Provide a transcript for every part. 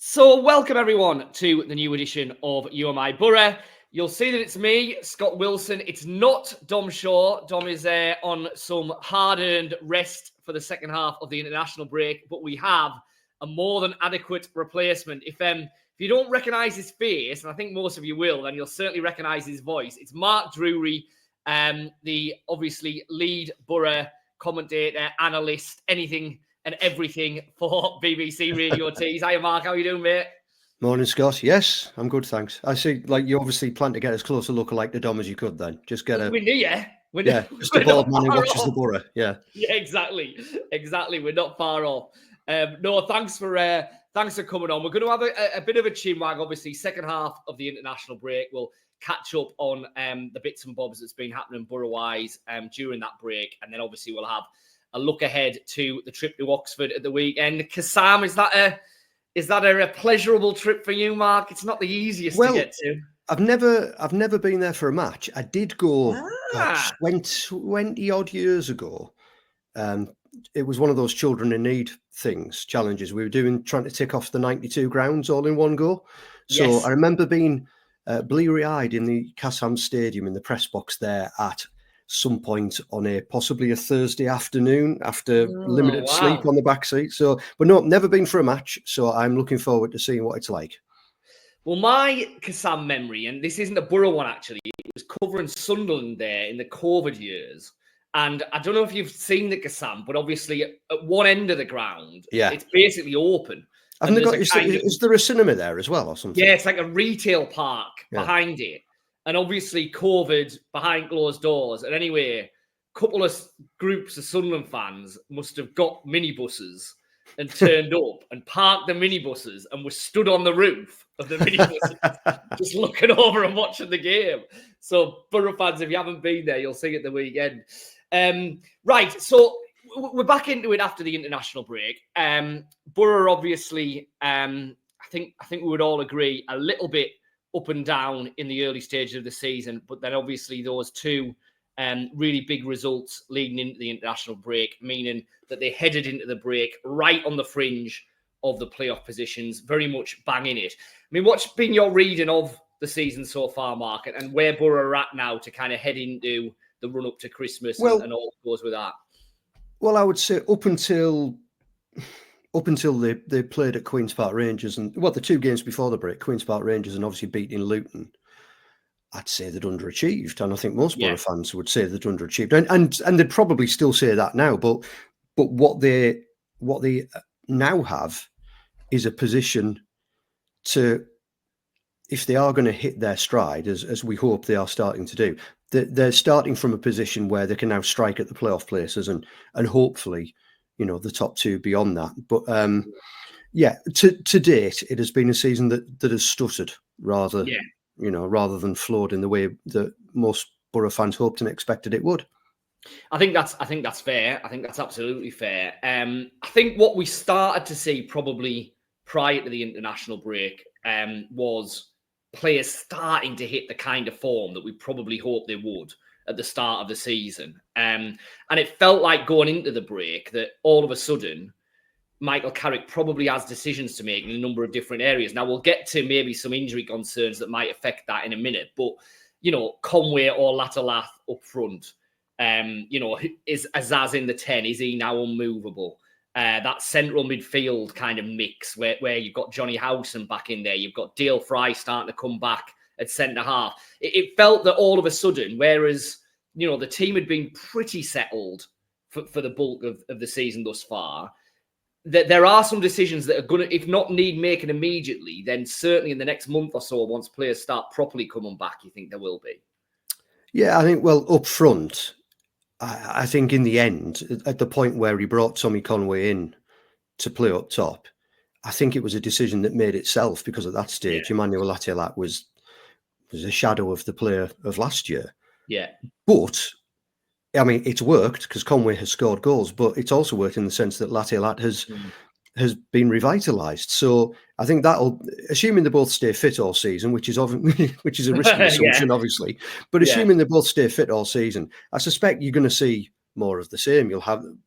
So welcome everyone to the new edition of You Are My Borough. You'll see that it's me, Scott Wilson. It's not Dom Shaw. Dom is on some hard-earned rest for the second half of the international break, but we have a more than adequate replacement. If you don't recognise his face, and I think most of you will, then you'll certainly recognise his voice. It's Mark Drury, the obviously lead Borough commentator, analyst, anything and everything for BBC Radio Tees. Hiya, Mark. How are you doing, mate? Morning, Scott. Yes, I'm good, thanks. I see, you obviously plan to get as close a look-alike to Dom as you could then. Just get a... We're near. Just a bald man who watches the Borough. Yeah, exactly. We're not far off. No, thanks for coming on. We're going to have a bit of a chinwag, obviously. Second half of the international break. We'll catch up on the bits and bobs that's been happening Borough-wise during that break. And then obviously we'll have a look ahead to the trip to Oxford at the weekend. Kassam, is that a pleasurable trip for you, Mark? It's not the easiest to get to. I've never been there for a match. I did go 20 odd years ago. It was one of those children in need challenges. We were trying to tick off the 92 grounds all in one go. So yes. I remember being bleary-eyed in the Kassam Stadium in the press box there at some point on possibly a Thursday afternoon after limited sleep on the back seat. So, but no, never been for a match. So I'm looking forward to seeing what it's like. Well, my Kassam memory, and this isn't a Borough one actually, it was covering Sunderland there in the COVID years. And I don't know if you've seen the Kassam, but obviously at one end of the ground, it's basically open. Is there a cinema there as well or something? Yeah, it's like a retail park behind it. And obviously COVID behind closed doors. And anyway, a couple of groups of Sunderland fans must have got minibuses and turned up and parked the minibuses and were stood on the roof of the minibuses, just looking over and watching the game. So Borough fans, if you haven't been there, you'll see it the weekend. Right, so we're back into it after the international break. Borough, obviously, I think we would all agree, a little bit up and down in the early stages of the season, but then obviously those two really big results leading into the international break, meaning that they headed into the break right on the fringe of the playoff positions, very much banging it. I mean, what's been your reading of the season so far, Mark, and where Borough are at now to kind of head into the run-up to Christmas and all that goes with that? Well, I would say up until they played at Queen's Park Rangers and the two games before the break, Queen's Park Rangers and obviously beating Luton, I'd say they'd underachieved, and I think most Borough fans would say they'd underachieved, and they'd probably still say that now. But what they now have is a position to, if they are going to hit their stride, as we hope they are starting to do, they're starting from a position where they can now strike at the playoff places and hopefully, the top two beyond that. But to date, it has been a season that has stuttered rather than flowed in the way that most Borough fans hoped and expected it would. I think that's fair. I think that's absolutely fair. I think what we started to see probably prior to the international break was players starting to hit the kind of form that we probably hoped they would at the start of the season. And it felt like going into the break that all of a sudden, Michael Carrick probably has decisions to make in a number of different areas. Now, we'll get to maybe some injury concerns that might affect that in a minute. But, Conway or Latalath up front, is Azaz in the 10? Is he now unmovable? That central midfield kind of mix where you've got Johnny Howson back in there. You've got Dale Fry starting to come back at centre-half. It felt that all of a sudden, whereas, the team had been pretty settled for the bulk of the season thus far, that there are some decisions that are going to, if not need making immediately, then certainly in the next month or so, once players start properly coming back, you think there will be? Yeah, I think, up front, I think in the end, at the point where he brought Tommy Conway in to play up top, I think it was a decision that made itself, because at that stage, Emmanuel Latelac was a shadow of the player of last year. Yeah. But, I mean, it's worked because Conway has scored goals, but it's also worked in the sense that Latelac has been revitalised. So I think that'll, assuming they both stay fit all season, which is a risky assumption, obviously, but assuming they both stay fit all season, I suspect you're going to see more of the same.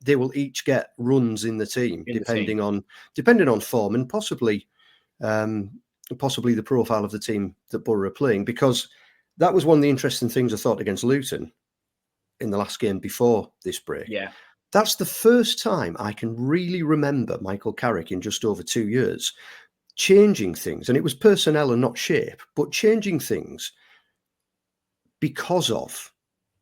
They will each get runs in the team, depending on form and possibly possibly the profile of the team that Borough are playing, because that was one of the interesting things I thought against Luton in the last game before this break. Yeah. That's the first time I can really remember Michael Carrick in just over 2 years changing things. And it was personnel and not shape, but changing things because of,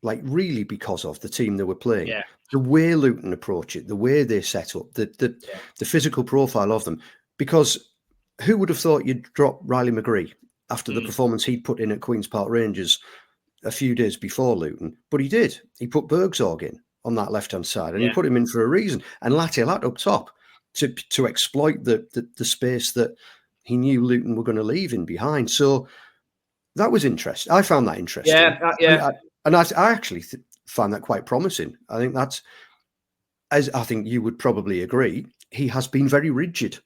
really because of the team they were playing. Yeah. The way Luton approach it, the way they set up, the physical profile of them. Because who would have thought you'd drop Riley McGree after the performance he'd put in at Queen's Park Rangers a few days before Luton? But he did. He put Bergsorg in on that left-hand side, and he put him in for a reason. And Latialat up top to exploit the space that he knew Luton were going to leave in behind. So that was interesting. I found that interesting. And I actually find that quite promising. I think that's, as I think you would probably agree, he has been very rigid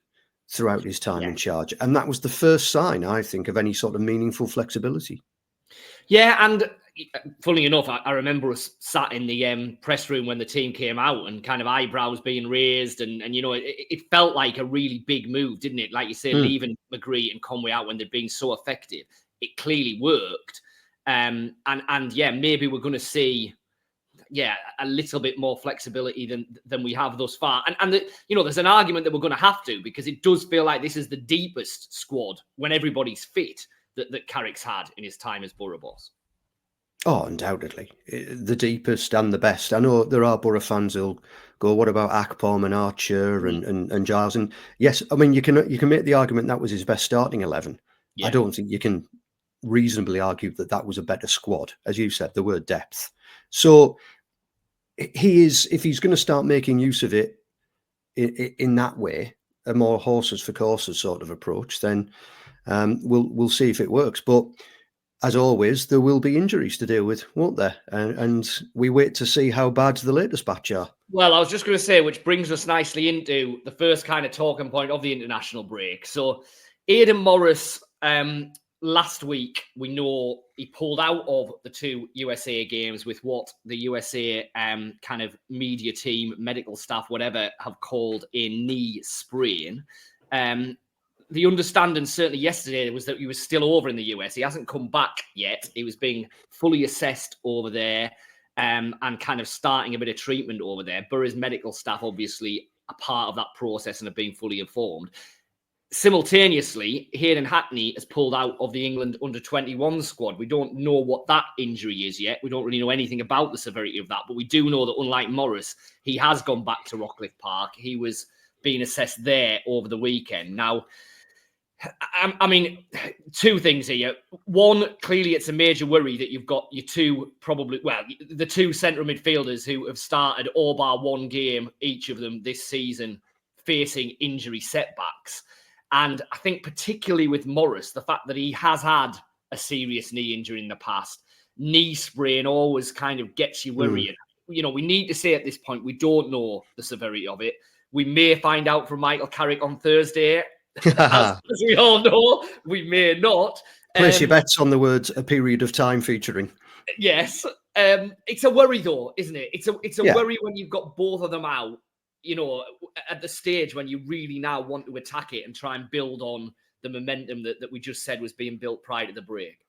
throughout his time in charge. And that was the first sign, I think, of any sort of meaningful flexibility. Yeah, and funnily enough, I remember us sat in the press room when the team came out and kind of eyebrows being raised. And it felt like a really big move, didn't it? Like you say, leaving McGree and Conway out when they'd been so effective. It clearly worked. And maybe we're going to see, a little bit more flexibility than we have thus far. And there's an argument that we're going to have to, because it does feel like this is the deepest squad when everybody's fit that Carrick's had in his time as Borough boss. Oh, undoubtedly. The deepest and the best. I know there are Borough fans who'll go, what about Akpom and Archer and Giles? And yes, I mean, you can make the argument that was his best starting 11. Yeah. I don't think you can reasonably argue that was a better squad. As you said, the word depth. So he is, if he's going to start making use of it in that way, a more horses for courses sort of approach, then we'll see if it works. But as always, there will be injuries to deal with, won't there? And we wait to see how bad the latest batch are. Well, I was just going to say, which brings us nicely into the first kind of talking point of the international break. So Aidan Morris, last week, we know he pulled out of the 2 USA games with what the USA kind of media team, medical staff, whatever, have called a knee sprain. The understanding certainly yesterday was that he was still over in the US. He hasn't come back yet. He was being fully assessed over there and kind of starting a bit of treatment over there. Borough's medical staff, obviously, are part of that process and have been fully informed. Simultaneously, Hayden Hackney has pulled out of the England under-21 squad. We don't know what that injury is yet. We don't really know anything about the severity of that, but we do know that unlike Morris, he has gone back to Rockcliffe Park. He was being assessed there over the weekend. Now, I mean, 2 things here. One, clearly it's a major worry that you've got your the 2 central midfielders who have started all bar 1 game, each of them this season, facing injury setbacks. And I think particularly with Morris, the fact that he has had a serious knee injury in the past, knee sprain always kind of gets you worrying. We need to say at this point, we don't know the severity of it. We may find out from Michael Carrick on Thursday. As we all know, we may not. Place your bets on the words "a period of time" featuring. Yes. It's a worry, though, isn't it? It's a worry when you've got both of them out, at the stage when you really now want to attack it and try and build on the momentum that we just said was being built prior to the break.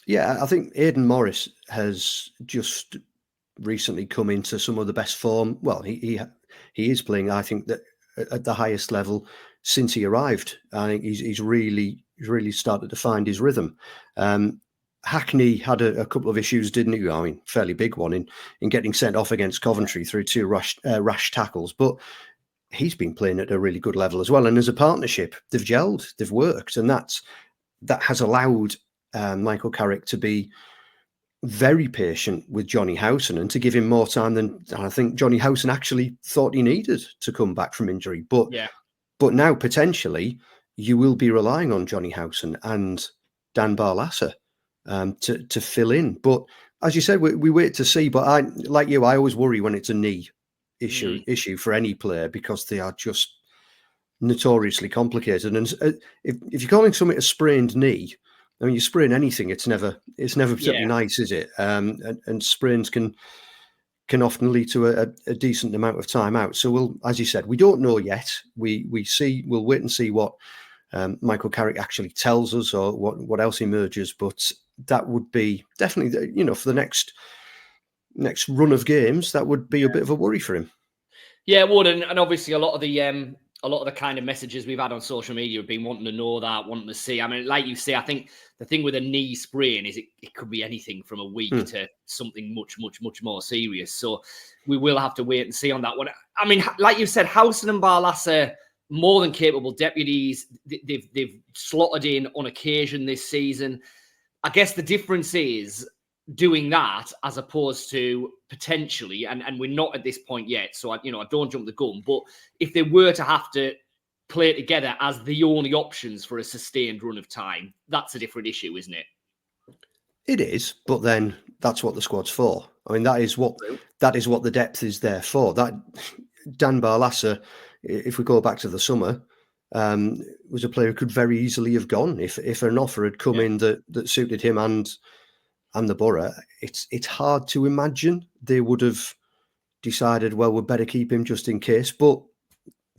Yeah, I think Aidan Morris has just recently come into some of the best form. Well, he is playing, I think, that at the highest level since he arrived. I think he's really started to find his rhythm. Hackney had a couple of issues, didn't he? I mean, fairly big one in getting sent off against Coventry through 2 rash tackles. But he's been playing at a really good level as well. And as a partnership, they've gelled, they've worked, and that has allowed Michael Carrick to be very patient with Johnny Howson and to give him more time than I think Johnny Howson actually thought he needed to come back from injury. But now potentially you will be relying on Johnny Howson and Dan Barlasser to fill in. But as you said, we wait to see. But I always worry when it's a knee issue for any player, because they are just notoriously complicated. And if you're calling something a sprained knee, I mean, you sprain anything, it's never particularly nice, is it? And sprains can often lead to a decent amount of time out. So as you said, we don't know yet. We'll wait and see what Michael Carrick actually tells us, or what else emerges. But that would be definitely, for the next run of games, that would be a bit of a worry for him. Yeah, it would, and obviously a lot of the kind of messages we've had on social media have been wanting to know that, wanting to see. I mean, like you say, I think the thing with a knee sprain is it could be anything from a week to something much, much, much more serious. So we will have to wait and see on that one. I mean, like you said, Howson and Barlaser, more than capable deputies. They've slotted in on occasion this season. I guess the difference is doing that as opposed to potentially, and we're not at this point yet, so I don't jump the gun, but if they were to have to play together as the only options for a sustained run of time, that's a different issue, isn't it? It is, but then that's what the squad's for. I mean, that is what the depth is there for. That Dan Barlaser, if we go back to the summer, was a player who could very easily have gone if an offer had come in that suited him and the Borough. It's hard to imagine they would have decided, well, we'd better keep him just in case. But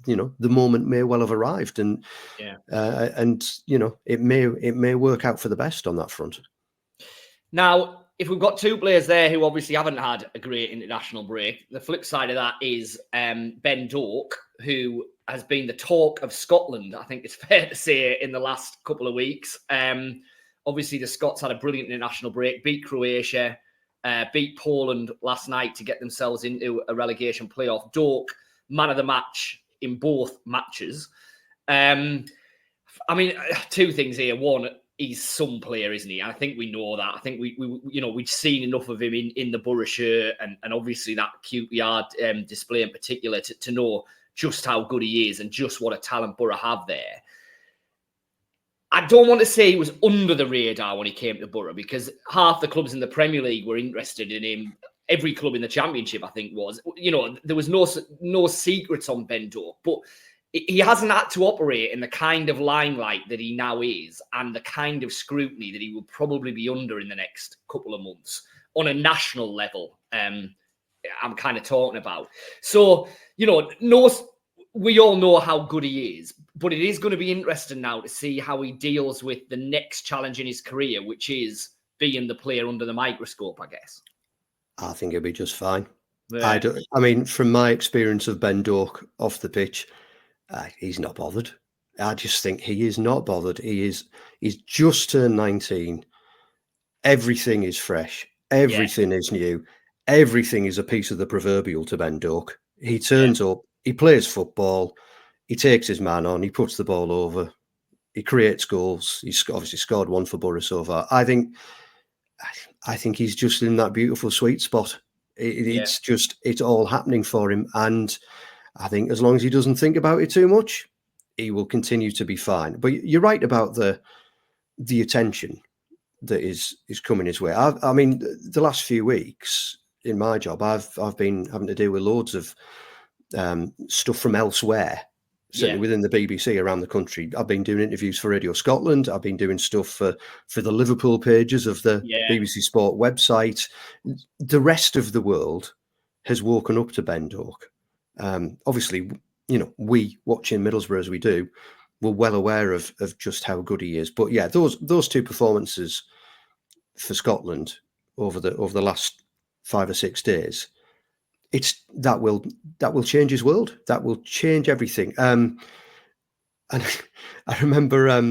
the moment may well have arrived, and it may work out for the best on that front. Now, if we've got two players there who obviously haven't had a great international break, the flip side of that is Ben Doak, who has been the talk of Scotland, I think it's fair to say, in the last couple of weeks. Obviously, the Scots had a brilliant international break, beat Croatia, beat Poland last night to get themselves into a relegation playoff. Doak, man of the match in both matches. I mean, two things here. One, he's some player, isn't he? I think we know that. I think we've seen enough of him in the Borough shirt and obviously that QPR display in particular to know just how good he is and just what a talent Borough have there. I don't want to say he was under the radar when he came to Borough, because half the clubs in the Premier League were interested in him. Every club in the Championship, I think, was. There was no secrets on Ben Doak, but he hasn't had to operate in the kind of limelight that he now is and the kind of scrutiny that he will probably be under in the next couple of months on a national level. I'm kind of talking about. So, we all know how good he is, but it is going to be interesting now to see how he deals with the next challenge in his career, which is being the player under the microscope, I guess. I think he'll be just fine. Yeah. I mean, from my experience of Ben Doak off the pitch, he's not bothered. I just think he is not bothered. He's just turned 19. Everything is fresh. Everything is new. Everything is a piece of the proverbial to Ben Doak. He turns up. He plays football. He takes his man on. He puts the ball over. He creates goals. He's obviously scored one for Borough so far. I think he's just in that beautiful sweet spot. It's all happening for him. And I think as long as he doesn't think about it too much, he will continue to be fine. But you're right about the attention that is coming his way. I mean, the last few weeks in my job, I've been having to deal with loads of stuff from elsewhere, certainly within the BBC around the country. I've been doing interviews for Radio Scotland. I've been doing stuff for the Liverpool pages of the BBC Sport website. The rest of the world has woken up to Ben Doak. Obviously, we watching Middlesbrough as we do, we're well aware of just how good he is. But yeah, those two performances for Scotland over the last 5 or 6 days, that will change his world. That will change everything. And I remember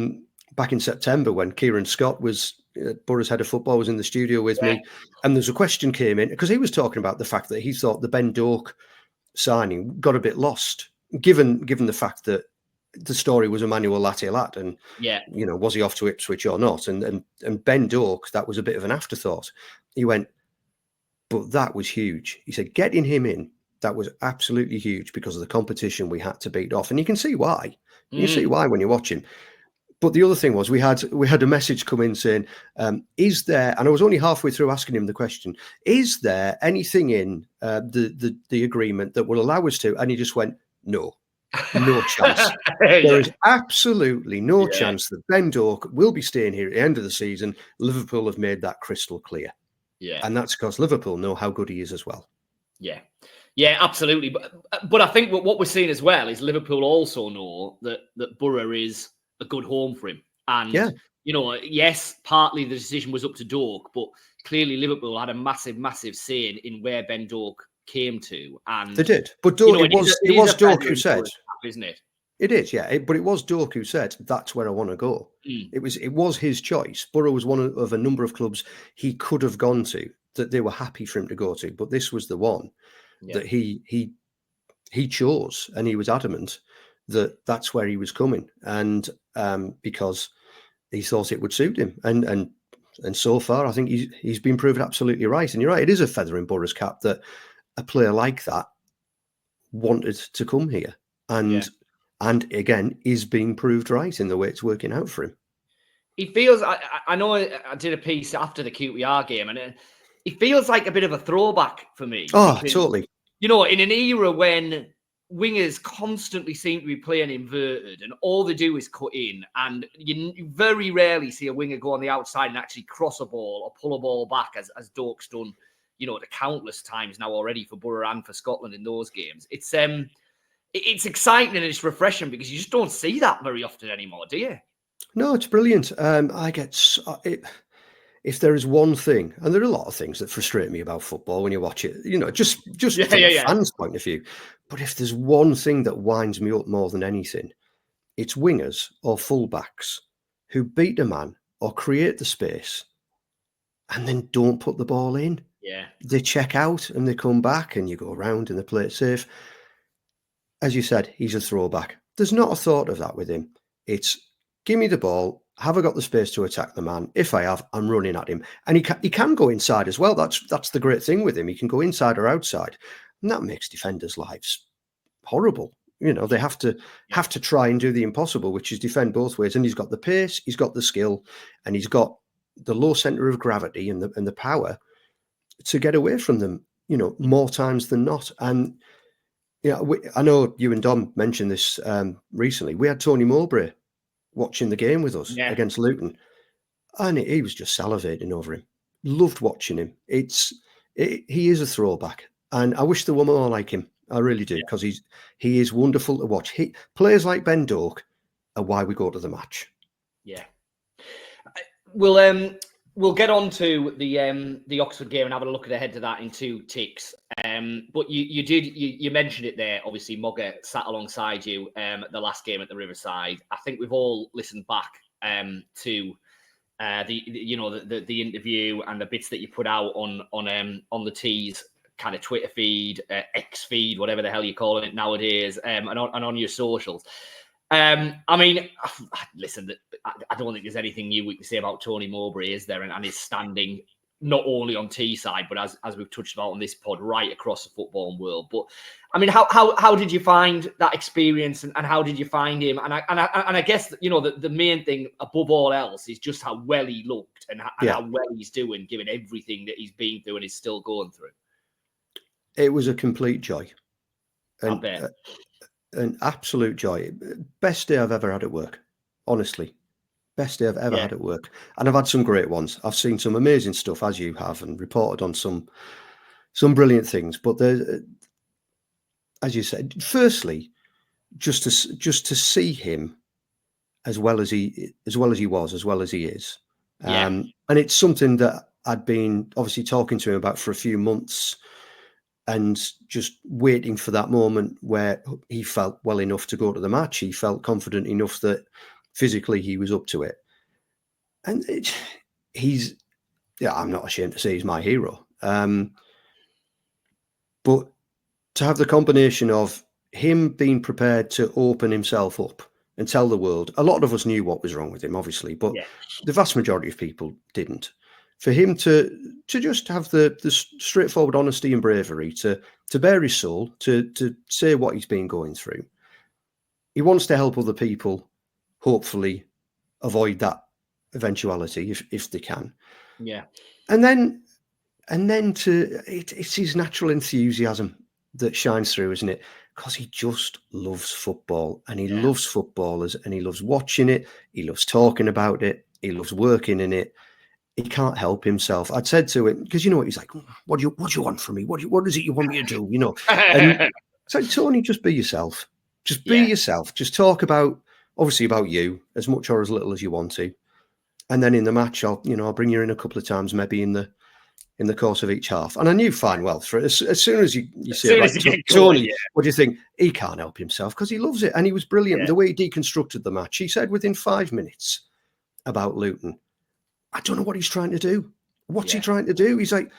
back in September when Kieran Scott was Borough's head of football, was in the studio with me, and there's a question came in because he was talking about the fact that he thought the Ben Doak signing got a bit lost, given the fact that the story was Emmanuel Latialat, and was he off to Ipswich or not? And Ben Doak, that was a bit of an afterthought. He went, but that was huge. He said, getting him in, that was absolutely huge because of the competition we had to beat off. And you can see why. You can see why when you watch him. But the other thing was we had a message come in saying, is there, and I was only halfway through asking him the question, is there anything in the agreement that will allow us to? And he just went, no chance. There is absolutely no chance that Ben Doak will be staying here at the end of the season. Liverpool have made that crystal clear. Yeah. And that's because Liverpool know how good he is as well. Yeah. Yeah, absolutely. But I think what we're seeing as well is Liverpool also know that Borough is a good home for him. And, Yeah. Yes, partly the decision was up to Doak, but clearly Liverpool had a massive, massive say in where Ben Doak came to. And they did. But Doak, it was Doak who said, isn't it? It is, yeah. But it was Doak who said, that's where I want to go. It was his choice. Borough was one of a number of clubs he could have gone to that they were happy for him to go to. But this was the one that he chose, and he was adamant that that's where he was coming. And because he thought it would suit him. And so far, I think he's been proved absolutely right. And you're right, it is a feather in Borough's cap that a player like that wanted to come here. And again, is being proved right in the way it's working out for him. He feels, I know I did a piece after the QPR game, and it feels like a bit of a throwback for me. Oh, because, totally. In an era when wingers constantly seem to be playing inverted and all they do is cut in, and you very rarely see a winger go on the outside and actually cross a ball or pull a ball back as Doak's done, the countless times now already for Borough and for Scotland in those games. It's exciting and it's refreshing because you just don't see that very often anymore, do you? No, it's brilliant. I get it. If there is one thing, and there are a lot of things that frustrate me about football when you watch it, just from a fan's point of view. But if there's one thing that winds me up more than anything, it's wingers or fullbacks who beat a man or create the space and then don't put the ball in. Yeah. They check out and they come back and you go around and they play it safe. As you said, he's a throwback. There's not a thought of that with him. It's give me the ball. Have I got the space to attack the man? If I have, I'm running at him. And he can go inside as well. That's the great thing with him. He can go inside or outside. And that makes defenders' lives horrible. They have to try and do the impossible, which is defend both ways. And he's got the pace, he's got the skill, and he's got the low centre of gravity and the power to get away from them, more times than not. And I know you and Dom mentioned this recently. We had Tony Mowbray watching the game with us against Luton, and he was just salivating over him. Loved watching him. He is a throwback, and I wish there were more like him. I really do, because he is wonderful to watch. Players like Ben Doak are why we go to the match. Yeah, we'll get on to the Oxford game and have a look ahead to that in 2 ticks. But you mentioned it there. Obviously, Mogger sat alongside you at the last game at the Riverside. I think we've all listened back to the interview and the bits that you put out on the T's kind of Twitter feed, X feed, whatever the hell you're calling it nowadays, and on your socials. I mean, listen, I don't think there's anything new we can say about Tony Mowbray, is there? And his standing, not only on T side, but as we've touched about on this pod, right across the football world. But I mean, how did you find that experience, and how did you find him? And I guess the main thing above all else is just how well he looked and how well he's doing, given everything that he's been through and is still going through. It was a complete joy. I bet. An absolute joy. Best day I've ever had at work, honestly. Best day I've ever had at work. And I've had some great ones. I've seen some amazing stuff, as you have, and reported on some brilliant things. But as you said, firstly, just to see him as well as he was, as well as he is. And it's something that I'd been obviously talking to him about for a few months, and just waiting for that moment where he felt well enough to go to the match. He felt confident enough that physically he was up to it. And I'm not ashamed to say he's my hero. But to have the combination of him being prepared to open himself up and tell the world, a lot of us knew what was wrong with him, obviously, but the vast majority of people didn't. For him to just have the straightforward honesty and bravery to bare his soul, to say what he's been going through. He wants to help other people, hopefully avoid that eventuality if they can. Yeah. And then it's his natural enthusiasm that shines through, isn't it? Because he just loves football, and he loves footballers, and he loves watching it. He loves talking about it. He loves working in it. He can't help himself. I'd said to him, because he's like, what do you want from me? What is it you want me to do? And so Tony, just be yourself. Just be yourself. Just talk about obviously about you, as much or as little as you want to. And then in the match, I'll bring you in a couple of times, maybe in the course of each half. And I knew fine well for it. As soon as you say, right, Tony, what do you think? He can't help himself because he loves it. And he was brilliant. The way he deconstructed the match, he said within 5 minutes about Luton, I don't know what he's trying to do. What's he trying to do? He's like,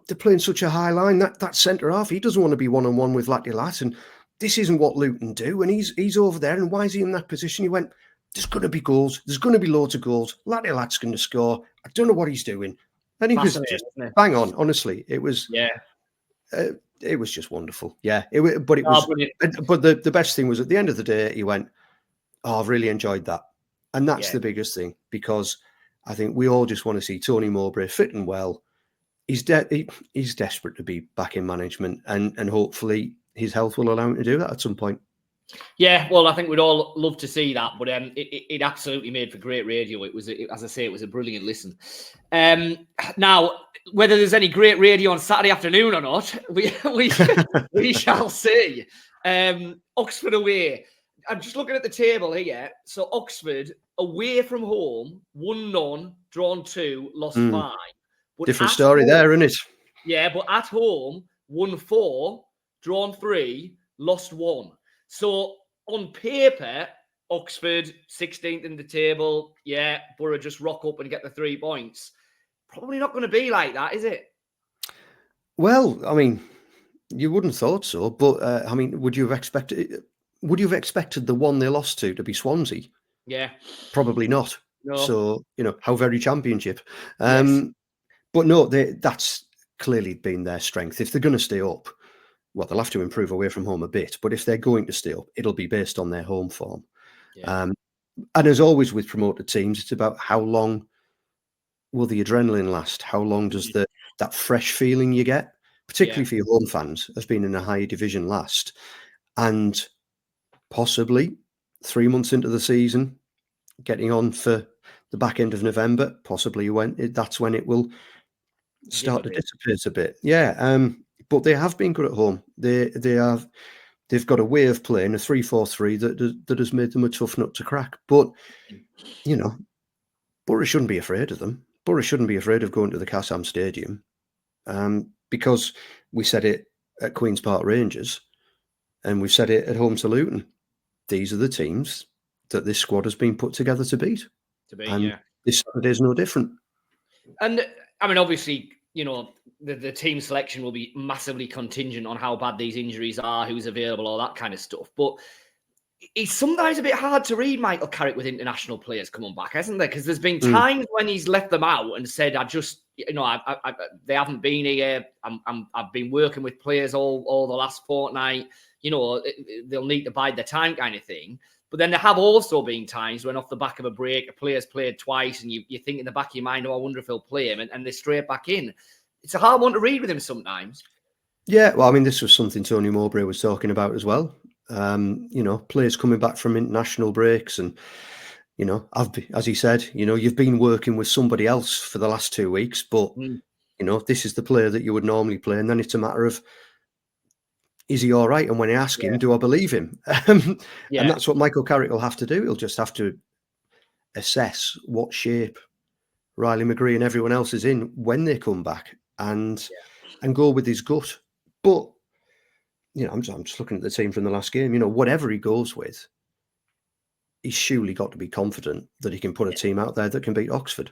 they're playing such a high line. That centre half, he doesn't want to be one-on-one with Lat. And this isn't what Luton do. And he's over there. And why is he in that position? He went, there's going to be goals. There's going to be loads of goals. Lat's going to score. I don't know what he's doing. And he was just bang on. Honestly, it was it was just wonderful. Yeah, but the best thing was at the end of the day, he went, "Oh, I've really enjoyed that," and that's the biggest thing, because I think we all just want to see Tony Mowbray fit and well. He's desperate to be back in management, and hopefully his health will allow him to do that at some point. Yeah, well, I think we'd all love to see that, but it absolutely made for great radio. As I say, it was a brilliant listen. Now, whether there's any great radio on Saturday afternoon or not, we shall see. Oxford away. I'm just looking at the table here. So Oxford away from home, 1-0, drawn 2, lost 5. But different story there, isn't it? Yeah, but at home, 1-4, drawn 3, lost 1. So on paper, Oxford 16th in the table. Yeah, Borough just rock up and get the 3 points. Probably not going to be like that, is it? Well, I mean, you wouldn't have thought so, but I mean, would you have expected the one they lost to be Swansea? Yeah, probably not. No. So how very Championship. Yes. But no, that's clearly been their strength. If they're going to stay up, well, they'll have to improve away from home a bit. But if they're going to stay up, it'll be based on their home form. Yeah. And as always with promoted teams, it's about how long will the adrenaline last? How long does that fresh feeling you get, particularly for your home fans, as being in a higher division last? And possibly 3 months into the season, getting on for the back end of November, possibly that's when it will start to dissipate a bit. Yeah. But they have been good at home. They've got a way of playing, a 3-4-3 that has made them a tough nut to crack. But Borough shouldn't be afraid of them. Borough shouldn't be afraid of going to the Kassam Stadium, because we said it at Queen's Park Rangers, and we've said it at home to Luton. These are the teams that this squad has been put together to beat. This Saturday is no different. And I mean, obviously, the team selection will be massively contingent on how bad these injuries are, who's available, all that kind of stuff. But it's sometimes a bit hard to read Michael Carrick with international players coming back, hasn't there? Because there's been times when he's left them out and said, they haven't been here. I've been working with players all the last fortnight. They'll need to bide their time kind of thing. But then there have also been times when off the back of a break, a player's played twice and you think in the back of your mind, I wonder if he'll play him, and they're straight back in. It's a hard one to read with him sometimes. Yeah, well, I mean, this was something Tony Mowbray was talking about as well. Players coming back from international breaks and, as he said, you've been working with somebody else for the last 2 weeks, but, this is the player that you would normally play. And then it's a matter of, is he all right? And when I ask him, do I believe him? And that's what Michael Carrick will have to do. He'll just have to assess what shape Riley McGree and everyone else is in when they come back and go with his gut. But, I'm just looking at the team from the last game. Whatever he goes with, he's surely got to be confident that he can put a team out there that can beat Oxford.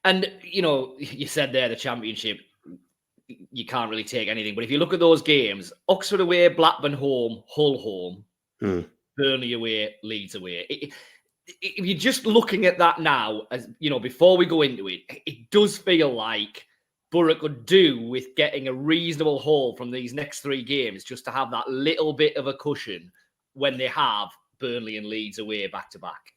And, you said there, the Championship, you can't really take anything. But if you look at those games, Oxford away, Blackburn home, Hull home, Burnley away, Leeds away. If you're just looking at that now, as before we go into it, it does feel like Borough could do with getting a reasonable haul from these next 3 games just to have that little bit of a cushion when they have Burnley and Leeds away back to back.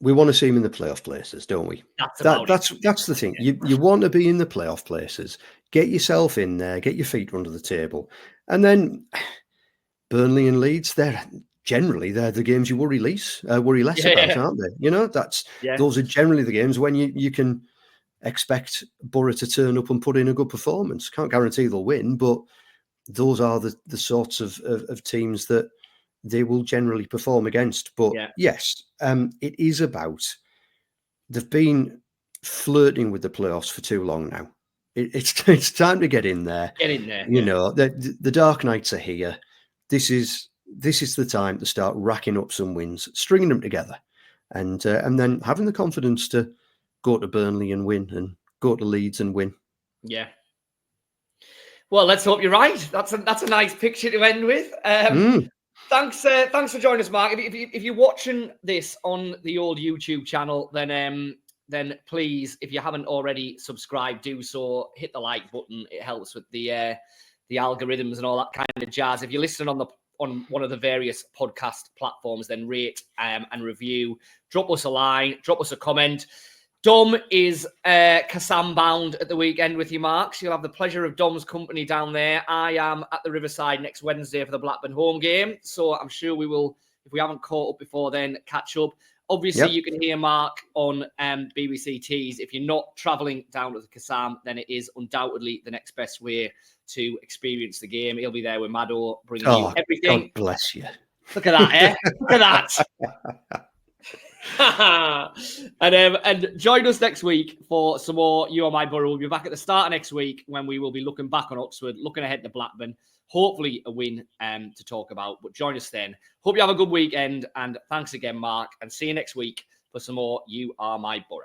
We want to see him in the playoff places, don't we? That's the thing. You want to be in the playoff places. Get yourself in there. Get your feet under the table. And then Burnley and Leeds, they're the games you worry less about, aren't they? Those are generally the games when you can expect Borough to turn up and put in a good performance. Can't guarantee they'll win, but those are the sorts of teams that they will generally perform against. But Yeah. yes, it is about, they've been flirting with the playoffs for too long now. It's time to get in there. Get in there. You know, the dark nights are here. This is the time to start racking up some wins, stringing them together, and then having the confidence to go to Burnley and win, and go to Leeds and win. Yeah. Well, let's hope you're right. That's a nice picture to end with. Thanks for joining us, Mark. If you're watching this on the old YouTube channel, then please, if you haven't already subscribed, do so. Hit the like button. It helps with the algorithms and all that kind of jazz. If you're listening on one of the various podcast platforms, then rate and review. Drop us a line. Drop us a comment. Dom is Kassam bound at the weekend with you, Mark. So you'll have the pleasure of Dom's company down there. I am at the Riverside next Wednesday for the Blackburn home game. So I'm sure we will, if we haven't caught up before then, catch up. Obviously, You can hear Mark on BBC Tees. If you're not travelling down to the Kassam, then it is undoubtedly the next best way to experience the game. He'll be there with Mado, bringing you everything. God bless you. Look at that, eh? Look at that. And join us next week for some more You Are My Borough. We'll be back at the start of next week when we will be looking back on Oxford, looking ahead to Blackburn, hopefully a win to talk about. But join us then. Hope you have a good weekend, and thanks again, Mark, and see you next week for some more You Are My Borough.